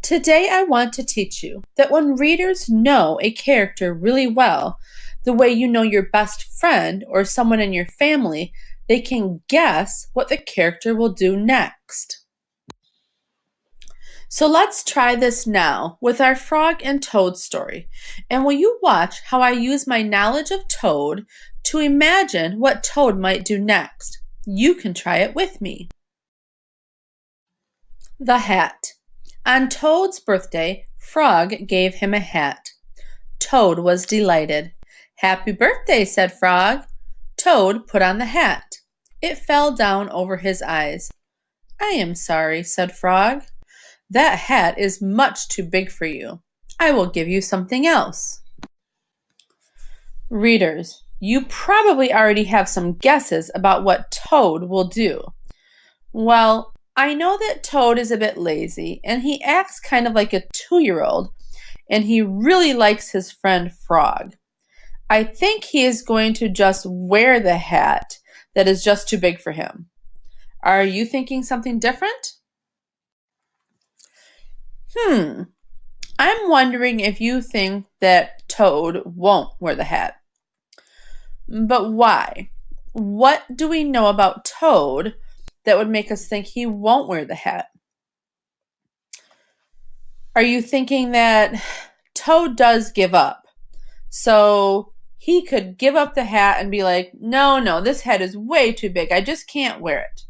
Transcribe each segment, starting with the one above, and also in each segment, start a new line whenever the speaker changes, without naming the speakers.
Today I want to teach you that when readers know a character really well, the way you know your best friend or someone in your family, they can guess what the character will do next. So let's try this now with our Frog and Toad story. And will you watch how I use my knowledge of Toad to imagine what Toad might do next? You can try it with me. The hat. On Toad's birthday, Frog gave him a hat. Toad was delighted. "Happy birthday," said Frog. Toad put on the hat. It fell down over his eyes. "I am sorry," said Frog. "That hat is much too big for you. I will give you something else." Readers, you probably already have some guesses about what Toad will do. Well, I know that Toad is a bit lazy, and he acts kind of like a 2-year-old, and he really likes his friend Frog. I think he is going to just wear the hat that is just too big for him. Are you thinking something different? I'm wondering if you think that Toad won't wear the hat. But why? What do we know about Toad that would make us think he won't wear the hat? Are you thinking that Toad does give up? So he could give up the hat and be like, no, this hat is way too big. I just can't wear it.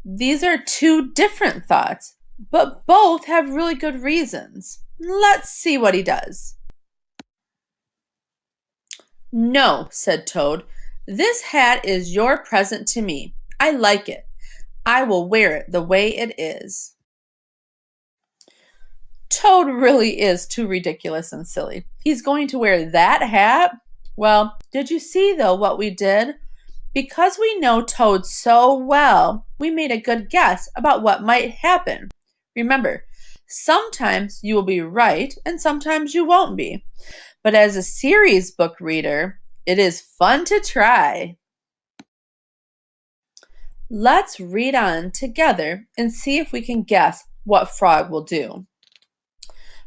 These are two different thoughts, but both have really good reasons. Let's see what he does. "No," said Toad. "This hat is your present to me. I like it. I will wear it the way it is." Toad really is too ridiculous and silly. He's going to wear that hat? Well, did you see though what we did? Because we know Toad so well, we made a good guess about what might happen. Remember, sometimes you will be right and sometimes you won't be. But as a series book reader, it is fun to try. Let's read on together and see if we can guess what Frog will do.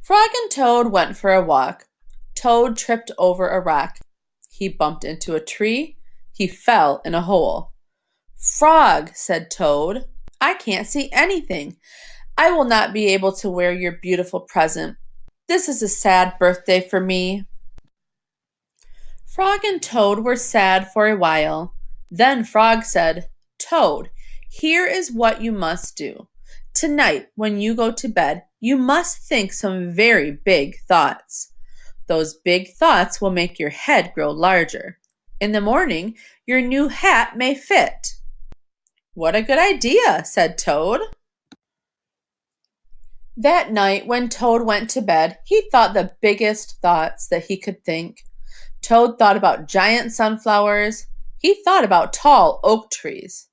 Frog and Toad went for a walk. Toad tripped over a rock. He bumped into a tree. He fell in a hole. "Frog," said Toad, "I can't see anything. I will not be able to wear your beautiful present. This is a sad birthday for me." Frog and Toad were sad for a while. Then Frog said, "Toad, here is what you must do. Tonight, when you go to bed, you must think some very big thoughts. Those big thoughts will make your head grow larger. In the morning, your new hat may fit." "What a good idea," said Toad. That night, when Toad went to bed, he thought the biggest thoughts that he could think. Toad thought about giant sunflowers. He thought about tall oak trees.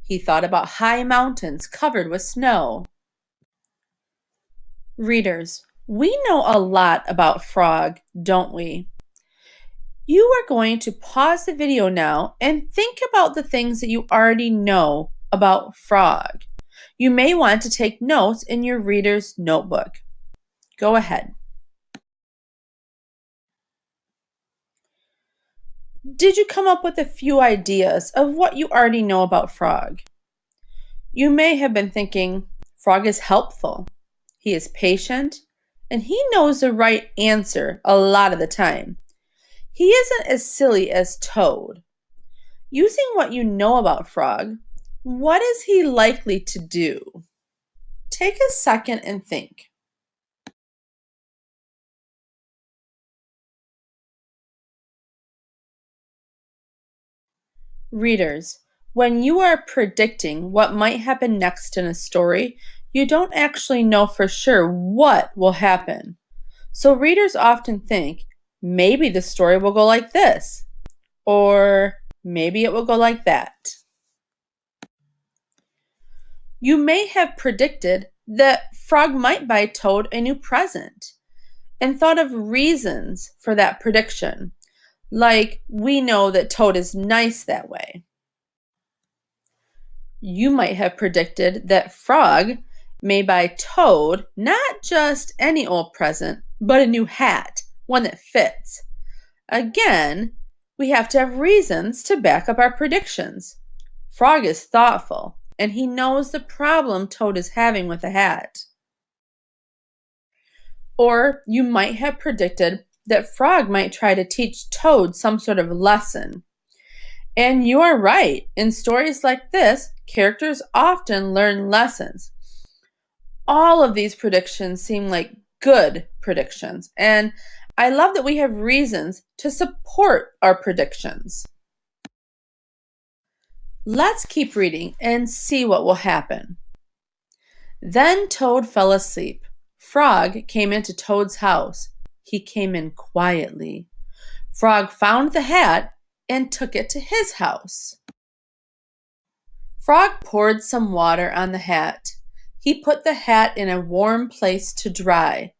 He thought about high mountains covered with snow. Readers, we know a lot about Frog, don't we? You are going to pause the video now and think about the things that you already know about Frog. You may want to take notes in your reader's notebook. Go ahead. Did you come up with a few ideas of what you already know about Frog? You may have been thinking, Frog is helpful, he is patient, and he knows the right answer a lot of the time. He isn't as silly as Toad. Using what you know about Frog, what is he likely to do? Take a second and think. Readers, when you are predicting what might happen next in a story, you don't actually know for sure what will happen. So readers often think, maybe the story will go like this, or maybe it will go like that. You may have predicted that Frog might buy Toad a new present and thought of reasons for that prediction, like we know that Toad is nice that way. You might have predicted that Frog made by Toad, not just any old present, but a new hat, one that fits. Again, we have to have reasons to back up our predictions. Frog is thoughtful, and he knows the problem Toad is having with the hat. Or you might have predicted that Frog might try to teach Toad some sort of lesson. And you are right. In stories like this, characters often learn lessons. All of these predictions seem like good predictions, and I love that we have reasons to support our predictions. Let's keep reading and see what will happen. Then Toad fell asleep. Frog came into Toad's house. He came in quietly. Frog found the hat and took it to his house. Frog poured some water on the hat. He put the hat in a warm place to dry.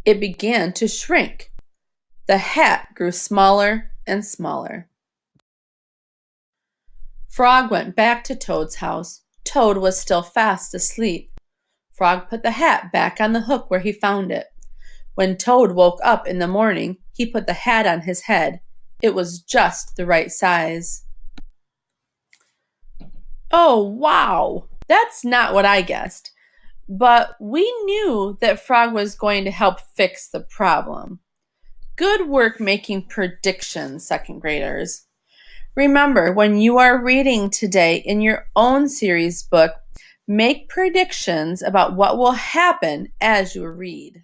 It began to shrink. The hat grew smaller and smaller. Frog went back to Toad's house. Toad was still fast asleep. Frog put the hat back on the hook where he found it. When Toad woke up in the morning, he put the hat on his head. It was just the right size. Oh, wow! That's not what I guessed. But we knew that Frog was going to help fix the problem. Good work making predictions, second graders. Remember, when you are reading today in your own series book, make predictions about what will happen as you read.